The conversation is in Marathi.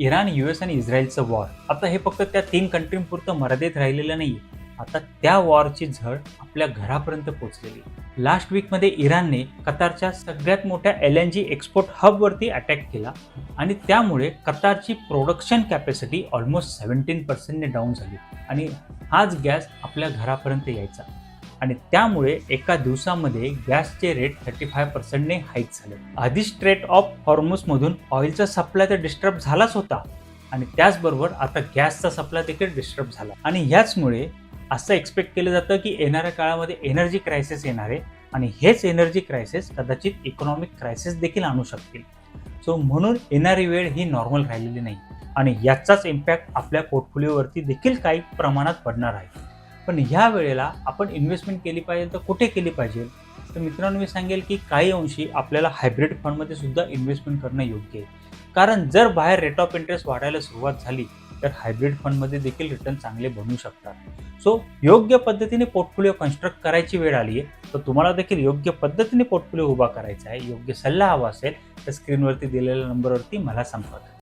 इराण, US आणि इस्रायलचं वॉर आता हे फक्त त्या 3 कंट्रींपुरतं मर्यादित राहिलेलं नाही. आता त्या वॉरची झळ आपल्या घरापर्यंत पोहोचलेली. लास्ट वीकमध्ये इराणने कतारच्या सगळ्यात मोठ्या LNG एक्सपोर्ट हबवरती अटॅक केला आणि त्यामुळे कतारची प्रोडक्शन कॅपॅसिटी ऑलमोस्ट 17% ने डाऊन झाली आणि हाच गॅस आपल्या घरापर्यंत यायचा आणि त्यामुळे एका दिवसामध्ये गॅसचे रेट 35% ने हाईक झाले. आधी स्ट्रेट ऑफ हॉर्मुझमधून ऑइलचा सप्लाय तर डिस्टर्ब झालाच होता आणि त्याचबरोबर आता गॅसचा सप्लाय देखील डिस्टर्ब झाला आणि ह्याचमुळे असं एक्सपेक्ट केलं जातं की येणाऱ्या काळामध्ये एनर्जी क्रायसिस येणार आहे आणि हेच एनर्जी क्रायसिस कदाचित इकॉनॉमिक क्रायसिस देखील आणू शकतील. सो म्हणून येणारी वेळ ही नॉर्मल राहिलेली नाही आणि याचाच इम्पॅक्ट आपल्या पोर्टफोलिओवरती देखील काही प्रमाणात पडणार आहे. पण ह्या वेळेला आपण इन्व्हेस्टमेंट केली पाहिजे तर कुठे केली पाहिजे? तर मित्रांनो, मी सांगेल की काही अंशी आपल्याला हायब्रिड फंडमध्ये सुद्धा इन्व्हेस्टमेंट करणं योग्य आहे. कारण जर बाहेर रेट ऑफ इंटरेस्ट वाढायला सुरुवात झाली तर हायब्रिड फंडमध्ये देखील रिटर्न चांगले बनू शकतात. सो योग्य पद्धतीने पोर्टफोलिओ कन्स्ट्रक्ट करायची वेळ आली आहे. तर तुम्हाला देखील योग्य पद्धतीने पोर्टफोलिओ उभा करायचा आहे. योग्य सल्ला हवा असेल तर स्क्रीनवरती दिलेल्या नंबरवरती मला संपर्क करा.